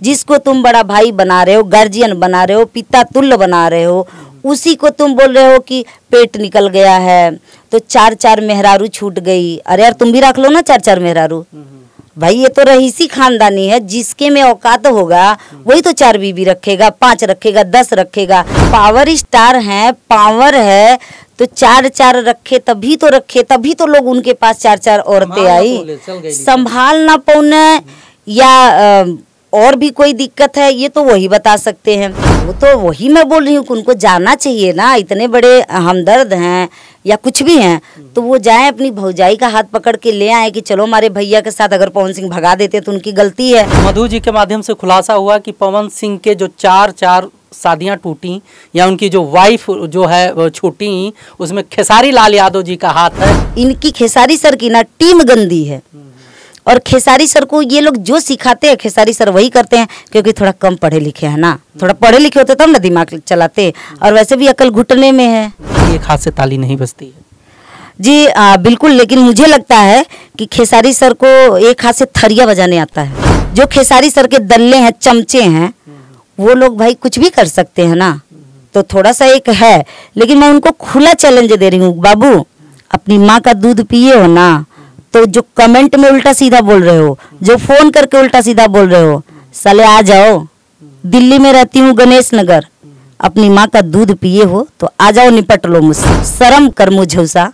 जिसको तुम बड़ा भाई बना रहे हो, गार्जियन बना रहे हो, पिता तुल्य बना रहे हो, उसी को तुम बोल रहे हो कि पेट निकल गया है तो 4-4 मेहरारू छूट गई। अरे यार तुम भी रख लो ना 4-4 मेहरारू। भाई ये तो रईसी खानदानी है, जिसके में औकात होगा वही तो 4 बीबी रखेगा, 5 रखेगा, 10 रखेगा। पावर स्टार है, पावर है तो 4-4 रखे, तभी तो रखे, तभी तो लोग उनके पास 4-4 औरतें आई। संभाल ना पौने या और भी कोई दिक्कत है ये तो वही बता सकते हैं। वो तो वही मैं बोल रही हूँ कि उनको जाना चाहिए ना, इतने बड़े हमदर्द हैं या कुछ भी हैं तो वो जाएं अपनी भौजाई का हाथ पकड़ के ले आए कि चलो हमारे भैया के साथ अगर पवन सिंह भगा देते तो उनकी गलती है। मधु जी के माध्यम से खुलासा हुआ कि पवन सिंह के जो 4 शादियां टूटी या उनकी जो वाइफ जो है वो छूटी, उसमें खेसारी लाल यादव जी का हाथ है। इनकी खेसारी सर की ना टीम गंदी है और खेसारी सर को ये लोग जो सिखाते हैं खेसारी सर वही करते हैं, क्योंकि थोड़ा कम पढ़े लिखे हैं ना, थोड़ा पढ़े लिखे होते तब ना दिमाग चलाते, और वैसे भी अकल घुटने में है। एक हाथ से ताली नहीं बजती है जी बिल्कुल, लेकिन मुझे लगता है कि खेसारी सर को एक हाथ से थरिया बजाने आता है। जो खेसारी सर के दल्ले हैं, चमचे हैं, वो लोग भाई कुछ भी कर सकते हैं ना, तो थोड़ा सा एक है। लेकिन मैं उनको खुला चैलेंज दे रही हूँ, बाबू अपनी माँ का दूध पिए हो ना, तो जो कमेंट में उल्टा सीधा बोल रहे हो, जो फोन करके उल्टा सीधा बोल रहे हो, साले आ जाओ। दिल्ली में रहती हूँ, गणेश नगर, अपनी माँ का दूध पिए हो तो आ जाओ, निपट लो मुझसे। शर्म कर मुझौसा,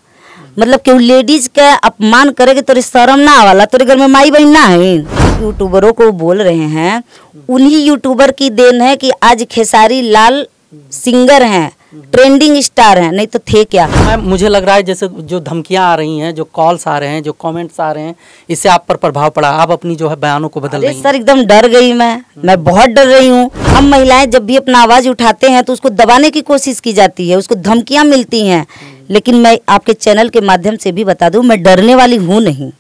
मतलब कि लेडीज का अपमान करेगे तो शर्म ना आवाला, तेरे घर में माई बहन ना है। यूट्यूबरों को बोल रहे हैं, उन्हीं यूट्यूबर की देन है कि आज खेसारी लाल सिंगर हैं, ट्रेंडिंग स्टार हैं, नहीं तो थे क्या। मुझे लग रहा है जैसे जो धमकियां आ रही हैं, जो कॉल्स आ रहे हैं, जो कमेंट्स आ रहे हैं, इससे आप पर प्रभाव पड़ा, आप अपनी जो है बयानों को बदल रही हैं। सर एकदम डर गई मैं बहुत डर रही हूँ। हम महिलाएं जब भी अपना आवाज उठाते हैं तो उसको दबाने की कोशिश की जाती है, उसको धमकियां मिलती हैं, लेकिन मैं आपके चैनल के माध्यम से भी बता दूं, मैं डरने वाली हूँ नहीं,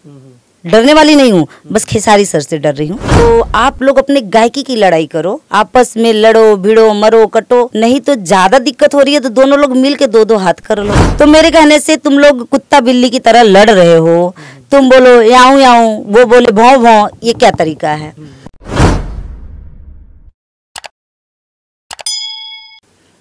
डरने वाली नहीं हूँ, बस खेसारी सर से डर रही हूँ। तो आप लोग अपने गायकी की लड़ाई करो, आपस में लड़ो भिड़ो मरो कटो, नहीं तो ज्यादा दिक्कत हो रही है तो दोनों लोग मिल के 2-2 हाथ कर लो। तो मेरे कहने से तुम लोग कुत्ता बिल्ली की तरह लड़ रहे हो, तुम बोलो याऊं याऊं, वो बोले भौं भौं, ये क्या तरीका है।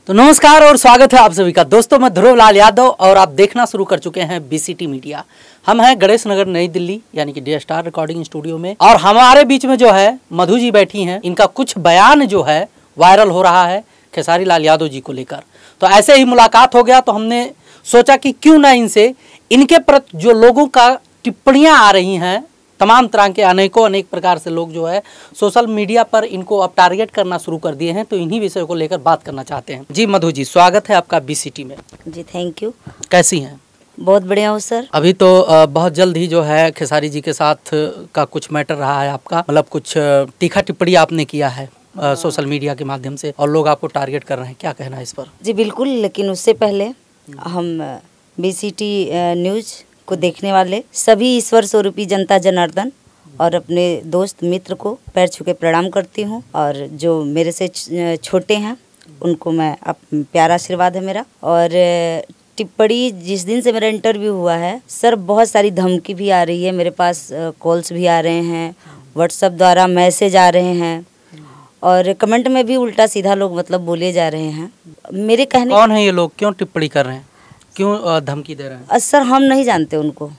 तो नमस्कार और स्वागत है आप सभी का। दोस्तों मैं ध्रुव लाल यादव और आप देखना शुरू कर चुके हैं बीसीटी मीडिया। हम हैं गणेश नगर नई दिल्ली यानी कि डी स्टार रिकॉर्डिंग स्टूडियो में, और हमारे बीच में जो है मधु जी बैठी हैं। इनका कुछ बयान जो है वायरल हो रहा है खेसारी लाल यादव जी को लेकर। तो ऐसे ही मुलाकात हो गया तो हमने सोचा कि क्यों ना इनसे इनके प्रति जो लोगों का टिप्पणियां आ रही हैं, तमाम तरह के अनेक प्रकार से लोग जो है सोशल मीडिया पर इनको अब टारगेट करना शुरू कर दिए हैं, तो इन्हीं विषयों को लेकर बात करना चाहते हैं। जी मधु जी, स्वागत है आपका बीसीटी में। जी थैंक यू। कैसी हैं? बहुत बढ़िया हो सर। अभी तो बहुत जल्द ही जो है खेसारी जी के साथ का कुछ मैटर रहा है आपका, मतलब कुछ तीखा टिप्पणी आपने किया है सोशल मीडिया के माध्यम से और लोग आपको टारगेट कर रहे हैं, क्या कहना है इस पर? जी बिल्कुल, लेकिन उससे पहले हम बीसीटी न्यूज को देखने वाले सभी ईश्वर स्वरूपी जनता जनार्दन और अपने दोस्त मित्र को पैर छू के प्रणाम करती हूँ, और जो मेरे से छोटे हैं उनको मैं प्यारा आशीर्वाद है मेरा। और टिप्पणी जिस दिन से मेरा इंटरव्यू हुआ है सर, बहुत सारी धमकी भी आ रही है मेरे पास, कॉल्स भी आ रहे हैं, व्हाट्सएप द्वारा मैसेज आ रहे हैं, और कमेंट में भी उल्टा सीधा लोग मतलब बोले जा रहे हैं। मेरे कहने कौन है ये लोग, क्यों टिप्पणी कर रहे हैं, क्यों धमकी दे रहे हैं? सर हम नहीं जानते उनको।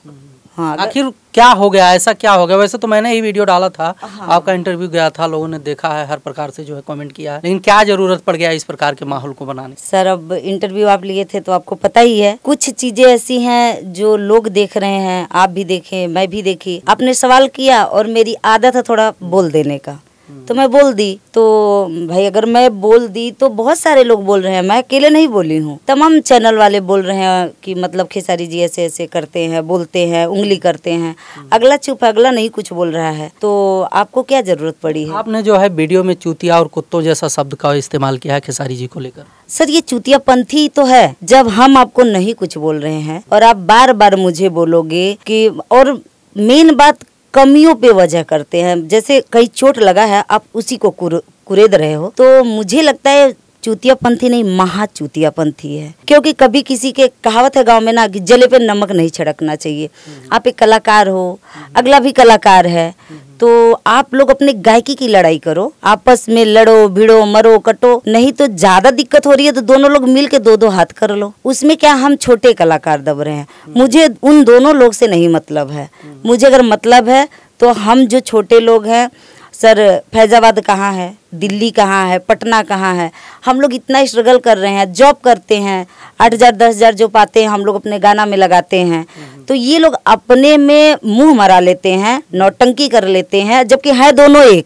हाँ, आखिर क्या हो गया, ऐसा क्या हो गया? वैसे तो मैंने ही वीडियो डाला था, हाँ। आपका इंटरव्यू गया था, लोगों ने देखा है, हर प्रकार से जो है कमेंट किया है, लेकिन क्या जरूरत पड़ गया इस प्रकार के माहौल को बनाने? सर अब इंटरव्यू आप लिए थे तो आपको पता ही है, कुछ चीजें ऐसी हैं जो लोग देख रहे हैं, आप भी देखें मैं भी देखी। आपने सवाल किया और मेरी आदत है थोड़ा बोल देने का, तो मैं बोल दी। तो भाई अगर मैं बोल दी तो बहुत सारे लोग बोल रहे हैं, मैं अकेले नहीं बोली हूँ, तमाम चैनल वाले बोल रहे हैं कि मतलब खेसारी जी ऐसे ऐसे करते हैं, बोलते हैं, उंगली करते हैं। अगला चुप है, अगला नहीं कुछ बोल रहा है, तो आपको क्या जरूरत पड़ी है? आपने जो है वीडियो में चूतिया और कुत्तों जैसा शब्द का इस्तेमाल किया है खेसारी जी को लेकर। सर ये चूतियापंथी तो है, जब हम आपको नहीं कुछ बोल रहे हैं और आप बार बार मुझे बोलोगे कि, और मेन बात कमियों पे वजह करते हैं, जैसे कहीं चोट लगा है आप उसी को कुरेद रहे हो, तो मुझे लगता है चूतियापंथी नहीं, महाचूतियापंथी है। क्योंकि कभी किसी के कहावत है गांव में ना कि जले पे नमक नहीं छिड़कना चाहिए। आप एक कलाकार हो, अगला भी कलाकार है, तो आप लोग अपने गायकी की लड़ाई करो, आपस में लड़ो भिड़ो मरो कटो, नहीं तो ज्यादा दिक्कत हो रही है तो दोनों लोग मिल के दो हाथ कर लो। उसमें क्या हम छोटे कलाकार दब रहे हैं। मुझे उन दोनों लोग से नहीं मतलब है। मुझे अगर मतलब है तो हम जो छोटे लोग हैं, सर फैजाबाद कहाँ है, दिल्ली कहाँ है, पटना कहाँ है, हम लोग इतना स्ट्रगल कर रहे हैं, जॉब करते हैं, 8,000 10,000 जो पाते हैं हम लोग अपने गाना में लगाते हैं। तो ये लोग अपने में मुंह मरा लेते हैं, नौटंकी कर लेते हैं, जबकि है दोनों एक,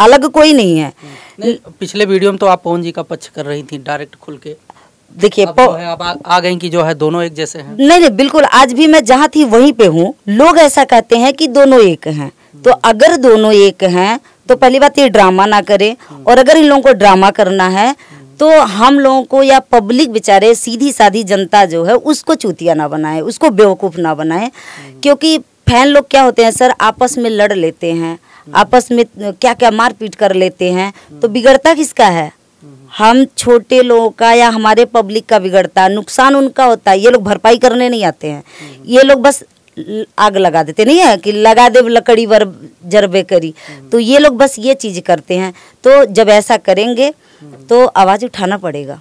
अलग कोई नहीं है। नहीं, पिछले वीडियो में तो आप पवन जी का पक्ष कर रही थी डायरेक्ट खुल के। देखिए अब आ गई कि जो है दोनों एक जैसे हैं। नहीं, बिल्कुल, आज भी मैं जहाँ थी वहीं पे हूँ। लोग ऐसा कहते हैं कि दोनों एक हैं, तो अगर दोनों एक हैं तो पहली बात ये ड्रामा ना करें, और अगर इन लोगों को ड्रामा करना है तो हम लोगों को या पब्लिक बेचारे सीधी सादी जनता जो है उसको चूतिया ना बनाए, उसको बेवकूफ़ ना बनाए। क्योंकि फैन लोग क्या होते हैं सर, आपस में लड़ लेते हैं, आपस में क्या क्या मारपीट कर लेते हैं, तो बिगड़ता किसका है? हम छोटे लोगों का या हमारे पब्लिक का बिगड़ता, नुकसान उनका होता है। ये लोग भरपाई करने नहीं आते हैं, ये लोग बस आग लगा देते नहीं है कि लगा दे लकड़ी वर जरबे करी, तो ये लोग बस ये चीज करते हैं। तो जब ऐसा करेंगे तो आवाज उठाना पड़ेगा,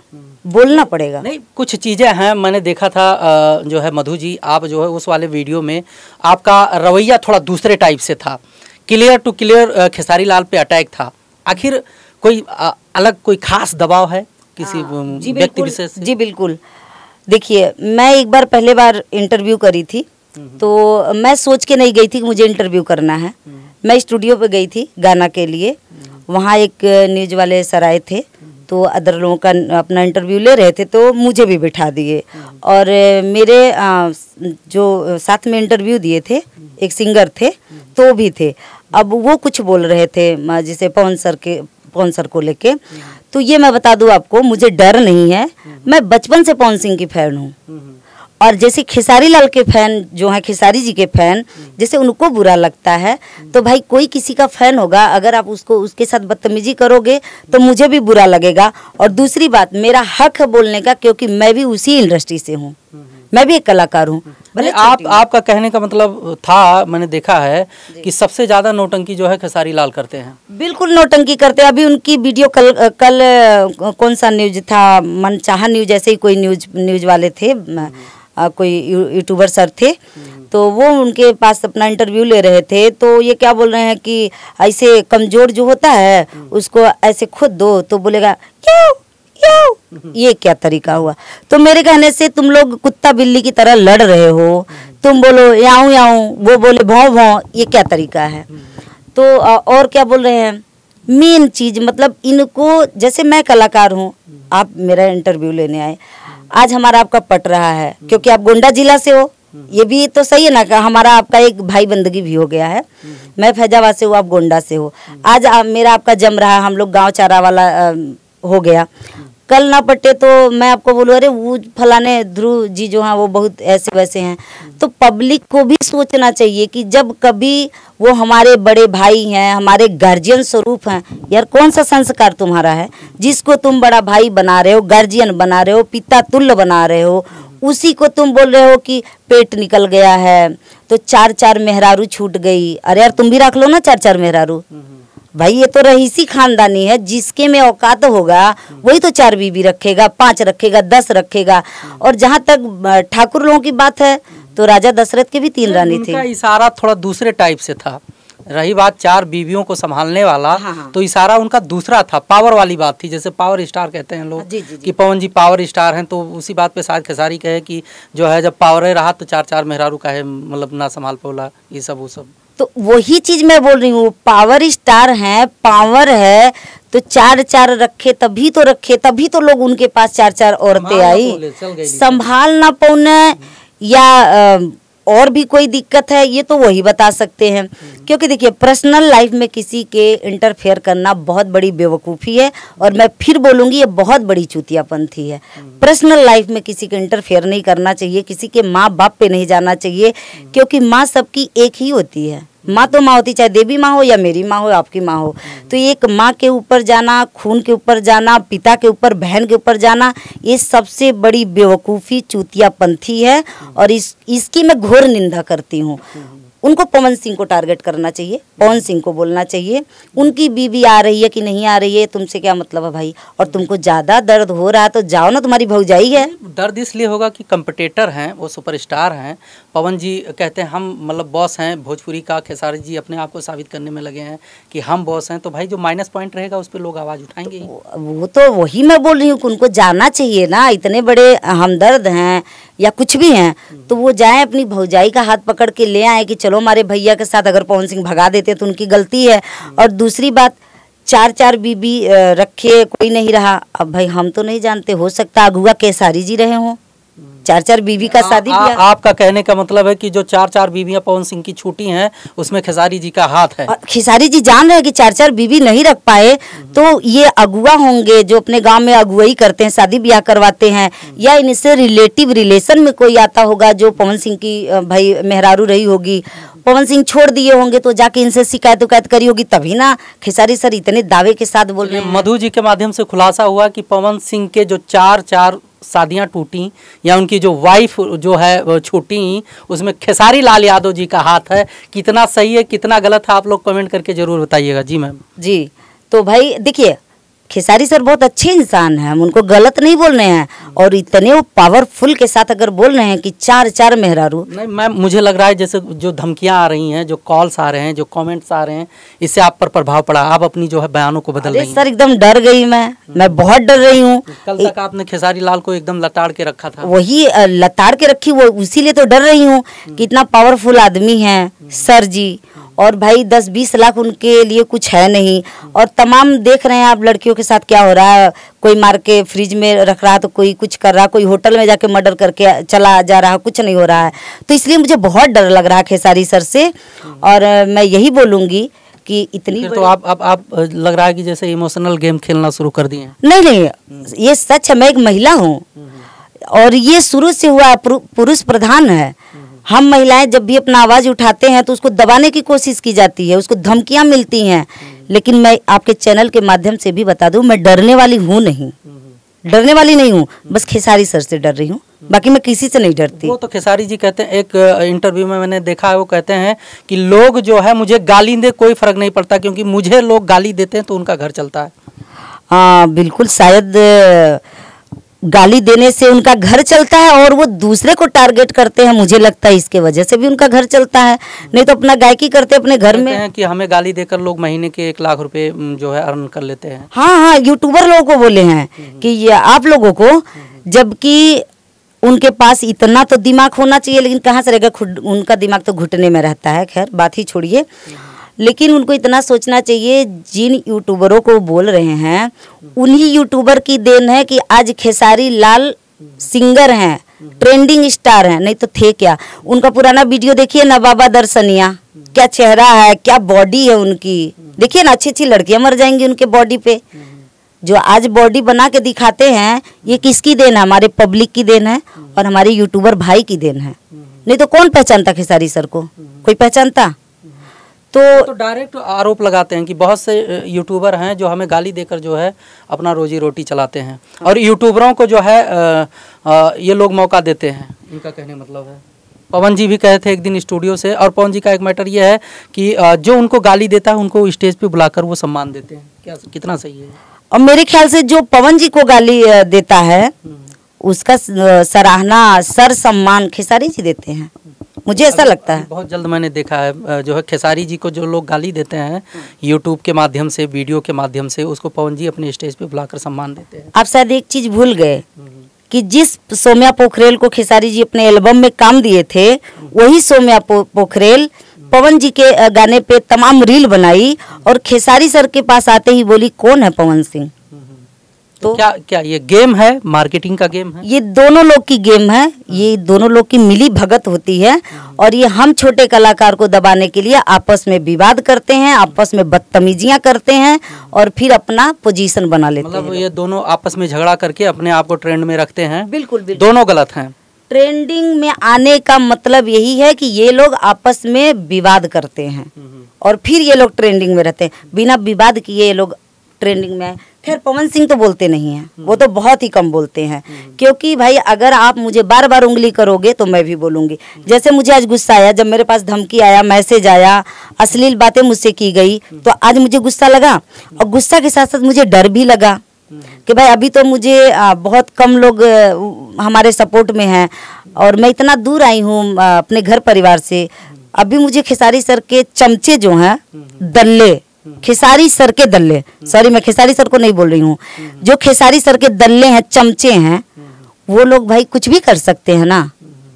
बोलना पड़ेगा। नहीं, कुछ चीज़ें हैं, मैंने देखा था जो है मधु जी, आप जो है उस वाले वीडियो में आपका रवैया थोड़ा दूसरे टाइप से था, clear to clear Khesari Lal पे अटैक था। आखिर कोई अलग कोई खास दबाव है किसी व्यक्ति विशेष से? जी बिल्कुल। देखिए, मैं एक बार पहले बार इंटरव्यू करी थी, तो मैं सोच के नहीं गई थी कि मुझे इंटरव्यू करना है। मैं स्टूडियो पे गई थी गाना के लिए, वहाँ एक न्यूज वाले सर आए थे, तो अदर लोगों का अपना इंटरव्यू ले रहे थे, तो मुझे भी बिठा दिए। और मेरे जो साथ में इंटरव्यू दिए थे एक सिंगर थे, तो भी थे। अब वो कुछ बोल रहे थे जिसे पवन सर को लेके, तो ये मैं बता दूं आपको, मुझे डर नहीं है। मैं बचपन से पवन सिंह की फैन हूँ, और जैसे खेसारी लाल के फैन जो हैं, खेसारी जी के फैन, जैसे उनको बुरा लगता है, तो भाई कोई किसी का फैन होगा, अगर आप उसके साथ बदतमीजी करोगे तो मुझे भी बुरा लगेगा। और दूसरी बात, मेरा हक है बोलने का, क्योंकि मैं भी उसी इंडस्ट्री से हूँ, मैं भी एक कलाकार हूँ। आपका कहने का मतलब था, मैंने देखा है कि सबसे ज्यादा नौटंकी जो है खेसारी लाल करते हैं। बिल्कुल नौटंकी करते हैं। अभी उनकी वीडियो कल कौन सा न्यूज था, मनचाहा न्यूज, ऐसे ही कोई न्यूज वाले थे, कोई यूट्यूबर सर थे, तो वो उनके पास अपना इंटरव्यू ले रहे थे, तो ये क्या बोल रहे हैं कि ऐसे कमजोर जो होता है उसको ऐसे खुद दो तो बोलेगा क्यों क्यों। ये क्या तरीका हुआ? तो मेरे कहने से तुम लोग कुत्ता बिल्ली की तरह लड़ रहे हो, तुम बोलो याऊं याऊं, वो बोले भौं भौं, ये क्या तरीका है? तो और क्या बोल रहे हैं, मेन चीज मतलब इनको, जैसे मैं कलाकार हूँ, आप मेरा इंटरव्यू लेने आए, आज हमारा आपका पट रहा है क्योंकि आप गोंडा जिला से हो, ये भी तो सही है ना, कि हमारा आपका एक भाई बंदगी भी हो गया है। मैं फैजाबाद से हूँ, आप गोंडा से हो, आज मेरा आपका जम रहा है, हम लोग गांव चारा वाला हो गया। कल ना पटे तो मैं आपको बोलूँ अरे वो फलाने ध्रुव जी जो हैं वो बहुत ऐसे वैसे हैं। तो पब्लिक को भी सोचना चाहिए कि जब कभी वो हमारे बड़े भाई हैं, हमारे गार्जियन स्वरूप हैं, यार कौन सा संस्कार तुम्हारा है जिसको तुम बड़ा भाई बना रहे हो, गार्जियन बना रहे हो, पिता तुल्य बना रहे हो, उसी को तुम बोल रहे हो कि पेट निकल गया है तो 4-4 मेहरारू छूट गई। अरे यार तुम भी रख लो ना 4-4 मेहरारू, भाई ये तो रईसी खानदानी है, जिसके में औकात होगा वही तो 4 बीबी रखेगा, 5 रखेगा, 10 रखेगा। और जहाँ तक ठाकुर लोगों की बात है तो राजा दशरथ के भी 3 रानी थे। उनका इशारा थोड़ा दूसरे टाइप से था। रही बात 4 बीवियों को संभालने वाला, हाँ। तो इशारा उनका दूसरा था, पावर वाली बात थी, जैसे पावर स्टार कहते हैं लोग कि पवन जी पावर स्टार हैं, तो उसी बात पे शायद खेसारी कहे कि जो है जब पावर रहा तो 4-4 मेहरारू का है, मतलब ना संभाल पौला, ये सब वो सब। तो वही चीज मैं बोल रही हूँ, पावर स्टार हैं, पावर है तो 4-4 रखे, तभी तो रखे, तभी तो लोग उनके पास 4-4 औरतें आई। संभाल ना पौने या और भी कोई दिक्कत है ये तो वही बता सकते हैं। क्योंकि देखिए पर्सनल लाइफ में किसी के इंटरफेयर करना बहुत बड़ी बेवकूफ़ी है, और मैं फिर बोलूँगी ये बहुत बड़ी चूतियापंथी है। पर्सनल लाइफ में किसी के इंटरफेयर नहीं करना चाहिए, किसी के माँ बाप पे नहीं जाना चाहिए, क्योंकि माँ सबकी एक ही होती है, माँ तो माँ होती, चाहे देवी माँ हो या मेरी माँ हो, आपकी माँ हो। तो एक माँ के ऊपर जाना, खून के ऊपर जाना, पिता के ऊपर, बहन के ऊपर जाना, ये सबसे बड़ी बेवकूफ़ी, चूतियापंथी है और इसकी मैं घोर निंदा करती हूँ। उनको पवन सिंह को टारगेट करना चाहिए, पवन सिंह को बोलना चाहिए। उनकी बीवी आ रही है कि नहीं आ रही है, तुमसे क्या मतलब है भाई? और तुमको ज़्यादा दर्द हो रहा है तो जाओ ना, तुम्हारी भौजाई है। दर्द इसलिए होगा कि कंपटीटर हैं, वो सुपरस्टार हैं। पवन जी कहते हैं हम मतलब बॉस हैं भोजपुरी का, खेसारी जी अपने आप को साबित करने में लगे हैं कि हम बॉस हैं। तो भाई जो माइनस पॉइंट रहेगा उस पर लोग आवाज़ उठाएंगे ही। वो तो वही मैं बोल रही हूँ कि उनको जाना चाहिए ना, इतने बड़े हमदर्द हैं या कुछ भी हैं तो वो जाएं, अपनी भौजाई का हाथ पकड़ के ले आए कि चलो हमारे भैया के साथ। अगर पवन सिंह भगा देते तो उनकी गलती है। और दूसरी बात, 4 बीबी रखे, कोई नहीं रहा। अब भाई हम तो नहीं जानते, हो सकता अगुआ केसारी जी रहे हों, 4 बीवी का शादी किया। आपका कहने का मतलब है कि जो 4 बीवियां पवन सिंह की छूटी हैं उसमें खेसारी जी का हाथ है। खेसारी जी जान रहे हैं कि 4 बीवी नहीं रख पाए तो ये अगुआ होंगे जो अपने गांव में अगुवाई करते हैं, शादी ब्याह करवाते हैं, या इनसे रिलेटिव रिलेशन में कोई आता होगा जो पवन सिंह की भाई मेहरारू रही होगी। पवन सिंह छोड़ दिए होंगे तो जाके इनसे शिकायत उकायत करी होगी, तभी ना खेसारी सर इतने दावे के साथ बोल रहे हैं। मधु जी के माध्यम से खुलासा हुआ कि पवन सिंह के जो 4 शादियां टूटी या उनकी जो वाइफ जो है छूटी, उसमें खेसारी लाल यादव जी का हाथ है। कितना सही है कितना गलत है आप लोग कमेंट करके जरूर बताइएगा। जी मैम। जी तो भाई देखिए, खेसारी सर बहुत अच्छे इंसान हैं, हम उनको गलत नहीं बोल रहे हैं। और इतने वो पावरफुल के साथ अगर बोल रहे हैं कि 4 मेहरारू, नहीं मैम, मुझे लग रहा है जैसे जो धमकियां आ रही हैं, जो कॉल्स आ रहे हैं, जो कमेंट्स आ रहे हैं, इससे आप पर प्रभाव पड़ा, आप अपनी जो है बयानों को बदल रही हैं। सर एकदम डर गई मैं बहुत डर रही हूँ। कल तक आपने खेसारी लाल को एकदम लताड़ के रखा था। वही लताड़ के रखी, वो इसीलिए तो डर रही हूँ कि इतना पावरफुल आदमी है सर जी। और भाई 10-20 लाख उनके लिए कुछ है नहीं। और तमाम देख रहे हैं आप लड़कियों के साथ क्या हो रहा है, कोई मार के फ्रिज में रख रहा है तो कोई कुछ कर रहा है, कोई होटल में जाके मर्डर करके चला जा रहा है, कुछ नहीं हो रहा है। तो इसलिए मुझे बहुत डर लग रहा है खेसारी सर से। और मैं यही बोलूँगी कि इतनी तो आप लग रहा है कि जैसे इमोशनल गेम खेलना शुरू कर दिए। नहीं, ये सच है, मैं एक महिला हूँ और ये शुरू से हुआ पुरुष प्रधान है। हम महिलाएं जब भी अपना आवाज़ उठाते हैं तो उसको दबाने की कोशिश की जाती है, उसको धमकियां मिलती हैं। लेकिन मैं आपके चैनल के माध्यम से भी बता दूं, मैं डरने वाली हूं नहीं, डरने वाली नहीं हूं, बस खेसारी सर से डर रही हूं, बाकी मैं किसी से नहीं डरती। वो तो खेसारी जी कहते हैं, एक इंटरव्यू में मैंने देखा है, वो कहते हैं कि लोग जो है मुझे गाली दे कोई फर्क नहीं पड़ता, क्योंकि मुझे लोग गाली देते हैं तो उनका घर चलता है। हाँ बिल्कुल, शायद गाली देने से उनका घर चलता है और वो दूसरे को टारगेट करते हैं, मुझे लगता है इसके वजह से भी उनका घर चलता है। नहीं तो अपना गायकी करते अपने घर में हैं कि हमें गाली देकर लोग महीने के 1 लाख रुपए जो है अर्न कर लेते हैं। हाँ, यूट्यूबर लोगों को बोले हैं कि ये आप लोगों को, जबकि उनके पास इतना तो दिमाग होना चाहिए, लेकिन कहाँ से रहेगा, उनका दिमाग तो घुटने में रहता है। खैर बात ही छोड़िए, लेकिन उनको इतना सोचना चाहिए, जिन यूट्यूबरों को बोल रहे हैं उन्हीं यूट्यूबर की देन है कि आज खेसारी लाल सिंगर हैं, ट्रेंडिंग स्टार हैं, नहीं तो थे क्या। उनका पुराना वीडियो देखिए ना, बाबा दर्शनिया, क्या चेहरा है, क्या बॉडी है उनकी, देखिए ना, अच्छी लड़कियां मर जाएंगी उनके बॉडी पे। जो आज बॉडी बना के दिखाते हैं, ये किसकी देन है? हमारे पब्लिक की देन है और हमारे यूट्यूबर भाई की देन है। नहीं तो कौन पहचानता खेसारी सर को? कोई पहचानता? तो डायरेक्ट आरोप लगाते हैं कि बहुत से यूट्यूबर हैं जो हमें गाली देकर जो है अपना रोजी रोटी चलाते हैं, और यूट्यूबरों को जो है ये लोग मौका देते हैं, इनका कहने मतलब है। पवन जी भी कहे थे एक दिन स्टूडियो से, और पवन जी का एक मैटर ये है कि जो उनको गाली देता है उनको स्टेज पे बुलाकर वो सम्मान देते हैं। क्या कितना सही है? और मेरे ख्याल से जो पवन जी को गाली देता है उसका सराहना, सर सम्मान खेसारी जी देते हैं, मुझे ऐसा लगता है। बहुत जल्द मैंने देखा है जो है खेसारी जी को जो लोग गाली देते हैं यूट्यूब के माध्यम से, वीडियो के माध्यम से, उसको पवन जी अपने स्टेज पे बुलाकर सम्मान देते हैं। आप शायद एक चीज भूल गए कि जिस सौम्या पोखरेल को खेसारी जी अपने एल्बम में काम दिए थे, वही सौम्या पोखरेल पवन जी के गाने पे तमाम रील बनाई और खेसारी सर के पास आते ही बोली कौन है पवन सिंह। तो क्या ये गेम है, मार्केटिंग का गेम है? ये दोनों लोग की गेम है, ये दोनों लोग की मिली भगत होती है। और ये हम छोटे कलाकार को दबाने के लिए आपस में विवाद करते हैं, आपस में बदतमीजियां करते हैं और फिर अपना पोजीशन बना लेते हैं। मतलब ये दोनों आपस में झगड़ा करके अपने आप को ट्रेंड में रखते हैं। बिल्कुल, दोनों गलत हैं। ट्रेंडिंग में आने का मतलब यही है कि ये लोग आपस में विवाद करते हैं और फिर ये लोग ट्रेंडिंग में रहते हैं। बिना विवाद किए ये लोग ट्रेंडिंग में आए। खैर पवन सिंह तो बोलते नहीं हैं, वो तो बहुत ही कम बोलते हैं, क्योंकि भाई अगर आप मुझे बार बार उंगली करोगे तो मैं भी बोलूँगी। जैसे मुझे आज गुस्सा आया, जब मेरे पास धमकी आया, मैसेज आया, अश्लील बातें मुझसे की गई, तो आज मुझे गुस्सा लगा और गुस्सा के साथ साथ मुझे डर भी लगा कि भाई अभी तो मुझे बहुत कम लोग हमारे सपोर्ट में हैं और मैं इतना दूर आई हूँ अपने घर परिवार से। अभी मुझे खेसारी सर के चमचे जो हैं, दल्ले, खेसारी सर के दल्ले, सॉरी मैं खेसारी सर को नहीं बोल रही हूँ, जो खेसारी सर के दल्ले हैं, चमचे हैं, वो लोग भाई कुछ भी कर सकते हैं ना।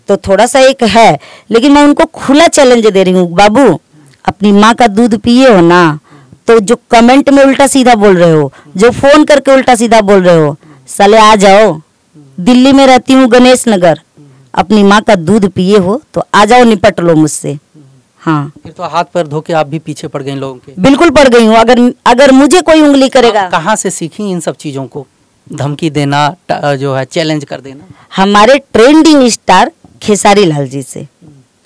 तो थोड़ा सा एक है, लेकिन मैं उनको खुला चैलेंज दे रही हूँ, बाबू अपनी माँ का दूध पिए हो ना, तो जो कमेंट में उल्टा सीधा बोल रहे हो, जो फोन करके उल्टा सीधा बोल रहे हो, साले आ जाओ। दिल्ली में रहती हूँ, गणेश नगर, अपनी माँ का दूध पिए हो तो आ जाओ, निपट लो मुझसे। हाँ, फिर तो हाथ पैर धो के आप भी पीछे पड़ गए लोगों के। बिल्कुल पड़ गई हूँ। अगर मुझे कोई उंगली करेगा। कहाँ से सीखी इन सब चीजों को, धमकी देना, जो है चैलेंज कर देना? हमारे ट्रेंडिंग स्टार खेसारी लाल जी से।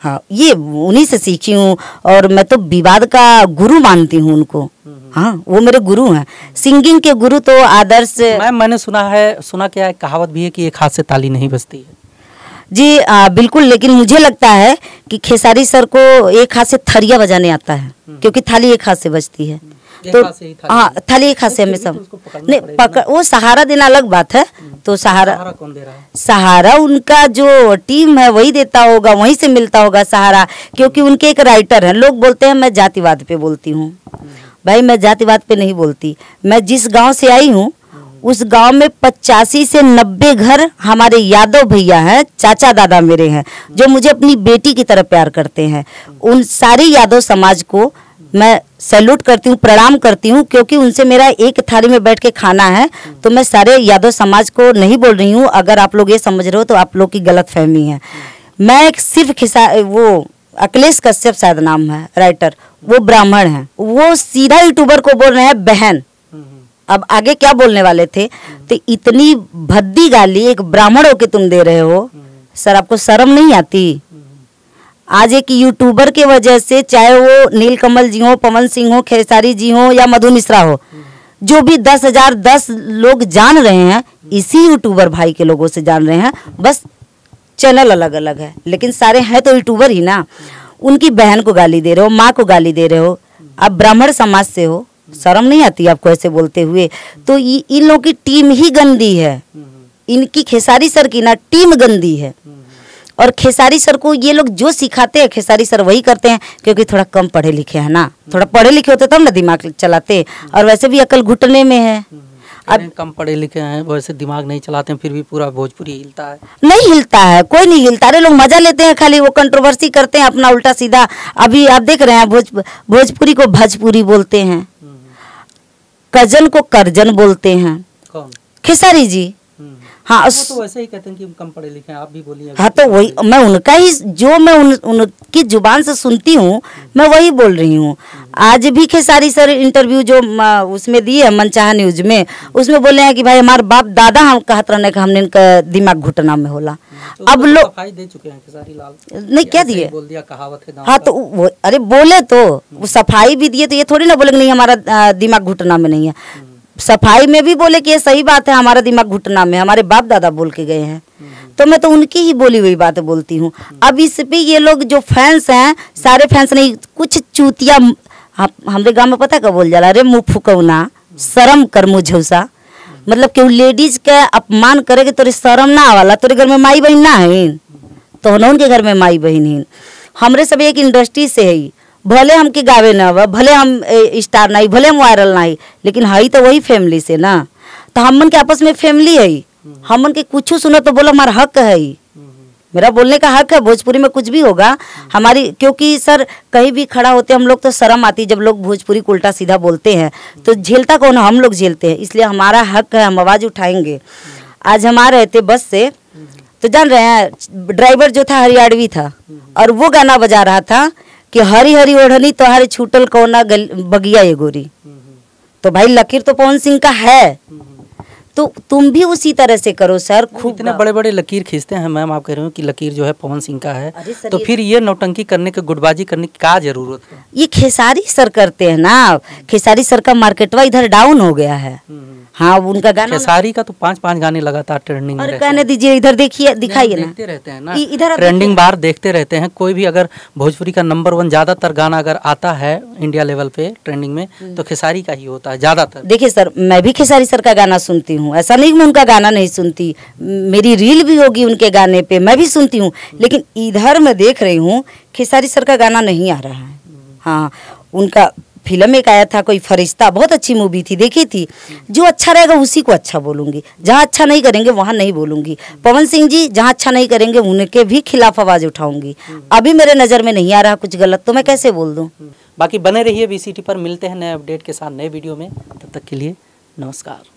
हाँ, ये उन्हीं से सीखी हूँ और मैं तो विवाद का गुरु मानती हूँ उनको। हाँ, वो मेरे गुरु हैं, सिंगिंग के गुरु। तो आदर्श मैंने सुना क्या है, कहावत भी है कि एक हाथ से ताली नहीं बजती है। जी बिल्कुल, लेकिन मुझे लगता है कि खेसारी सर को एक हाथ से थरिया बजाने आता है, क्योंकि थाली एक हाथ से बजती है। तो हाँ, थाली एक हाथ से हमेशा नहीं पकड़, वो सहारा देना अलग बात है। तो सहारा कौन दे रहा है? सहारा उनका जो टीम है वही देता होगा, वहीं से मिलता होगा सहारा, क्योंकि उनके एक राइटर हैं। लोग बोलते हैं मैं जातिवाद पे बोलती हूँ, भाई मैं जातिवाद पे नहीं बोलती। मैं जिस गांव से आई हूँ उस गांव में 85 से 90 घर हमारे यादव भैया हैं, चाचा दादा मेरे हैं, जो मुझे अपनी बेटी की तरह प्यार करते हैं। उन सारे यादव समाज को मैं सैल्यूट करती हूँ, प्रणाम करती हूँ, क्योंकि उनसे मेरा एक थाली में बैठ के खाना है। तो मैं सारे यादव समाज को नहीं बोल रही हूँ, अगर आप लोग ये समझ रहे हो तो आप लोग की गलत फहमी है। मैं सिर्फ वो अखिलेश कश्यप शायद नाम है राइटर, वो ब्राह्मण हैं, वो सीधा यूट्यूबर को बोल रहे हैं बहन। अब आगे क्या बोलने वाले थे, तो इतनी भद्दी गाली एक ब्राह्मण होके तुम दे रहे हो, सर आपको शर्म नहीं आती? आज एक यूट्यूबर के वजह से, चाहे वो नीलकमल जी हो, पवन सिंह हो, खेसारी जी हो या मधु मिश्रा हो, जो भी 10 लोग जान रहे हैं, इसी यूट्यूबर भाई के लोगों से जान रहे हैं। बस चैनल अलग अलग है, लेकिन सारे हैं तो यूट्यूबर ही ना। उनकी बहन को गाली दे रहे हो, माँ को गाली दे रहे हो, आप ब्राह्मण समाज से हो, शर्म नहीं आती आपको ऐसे बोलते हुए? तो इन लोगों की टीम ही गंदी है, इनकी खेसारी सर की ना टीम गंदी है। और खेसारी सर को ये लोग जो सिखाते हैं, खेसारी सर वही करते हैं, क्योंकि थोड़ा कम पढ़े लिखे हैं ना। थोड़ा पढ़े लिखे होते तब ना दिमाग चलाते, और वैसे भी अकल घुटने में है। अब कम पढ़े लिखे हैं, वैसे दिमाग नहीं चलाते हैं, फिर भी पूरा भोजपुरी हिलता है। नहीं हिलता है, कोई नहीं हिलता। अरे लोग मजा लेते हैं, खाली वो कंट्रोवर्सी करते हैं अपना उल्टा सीधा। अभी आप देख रहे हैं भोजपुरी को भजपुरी बोलते हैं, कजन को करजन बोलते हैं। कौन? खेसारी जी। हाँ, वो तो वैसे ही कहते हैं कि कम पढ़े लिखे हैं, आप भी बोलिए। हाँ, तो वही मैं उनका ही, जो मैं उनकी जुबान से सुनती हूँ मैं वही बोल रही हूँ। आज भी खेसारी सर इंटरव्यू जो उसमें दिए है मनचाहा न्यूज में, उसमें बोले हैं कि भाई हमारे बाप दादा हम कहते रहने का, हमने इनका दिमाग घुटना में होला। तो अब लोग सफाई दे चुके हैं खेसारी लाल, नहीं क्या दिए, बोल दिया कहावत है। हाँ, तो वो अरे बोले तो वो सफाई भी दिए, तो ये थोड़ी ना बोले कि नहीं हमारा दिमाग घुटना में नहीं है। सफाई में भी बोले कि ये सही बात है, हमारा दिमाग घुटना में, हमारे बाप दादा बोल के गए हैं। तो मैं तो उनकी ही बोली हुई बातें बोलती हूँ। अब इस पे ये लोग जो फैंस हैं, सारे फैंस नहीं, कुछ चूतिया हमारे गांव में पता क्या बोल जाला, अरे मुँह फुकौना, शर्म कर मुझौसा। मतलब कि लेडीज का अपमान करेगे तोरे शर्म ना आवाला? तोरे घर में माई बहन ना है? तो उनके घर में माई बहन है। हमरे सब एक इंडस्ट्री से है, भले हमके गावे ना हुआ, भले हम स्टार नहीं, भले हम वायरल नहीं, लेकिन हई तो वही फैमिली से ना। तो हमन के आपस में फैमिली है, हमन के कुछ सुनो तो बोलो हमारा हक है, मेरा बोलने का हक है। भोजपुरी में कुछ भी होगा हमारी, क्योंकि सर कहीं भी खड़ा होते हम लोग तो शर्म आती जब लोग भोजपुरी को उल्टा सीधा बोलते हैं, तो झेलता कौन? हम लोग झेलते हैं, इसलिए हमारा हक है, हम आवाज़ उठाएंगे। आज हम आ रहे थे बस से, तो जान रहे हैं ड्राइवर जो था हरियाणवी था, और वो गाना बजा रहा था कि हरी हरी ओढ़नी तोहारे छूटल कौना बगिया ये गोरी। तो भाई लकीर तो पवन सिंह का है, तो तुम भी उसी तरह से करो सर। खूब इतने बड़े बड़े लकीर खींचते हैं मैम, आप कह रहे हो कि लकीर जो है पवन सिंह का है, अरे सर, तो फिर ये नौटंकी करने के, गुटबाजी करने की क्या जरूरत है? ये खेसारी सर करते हैं ना। खेसारी सर का मार्केटवा इधर डाउन हो गया है। हाँ, उनका गाना खेसारी का तो 5-5 गाने लगातार ट्रेंडिंग में और रहते कहने हैं। दीजिए, इधर देखिए, दिखाइए ना, देखते रहते हैं ना, इधर आप ट्रेंडिंग बार देखते रहते हैं। कोई भी अगर भोजपुरी का नंबर 1 ज्यादातर गाना अगर आता है इंडिया लेवल पे ट्रेंडिंग में, तो खेसारी का ही होता है ज्यादातर। देखिए सर, मैं भी खेसारी सर का गाना सुनती हूँ, ऐसा नहीं कि मैं उनका गाना नहीं सुनती। मेरी रील भी होगी उनके गाने पे, मैं भी सुनती हूँ। लेकिन इधर मैं देख रही हूँ खेसारी सर का गाना नहीं आ रहा है। हाँ, उनका फिल्म एक आया था कोई फरिश्ता, बहुत अच्छी मूवी थी, देखी थी। जो अच्छा रहेगा उसी को अच्छा बोलूंगी, जहाँ अच्छा नहीं करेंगे वहाँ नहीं बोलूंगी। पवन सिंह जी जहाँ अच्छा नहीं करेंगे उनके भी खिलाफ आवाज उठाऊंगी। अभी मेरे नज़र में नहीं आ रहा कुछ गलत, तो मैं कैसे बोल दूँ। बाकी बने रहिए बीसीटी पर, मिलते हैं नए अपडेट के साथ नए वीडियो में। तब तक के लिए नमस्कार।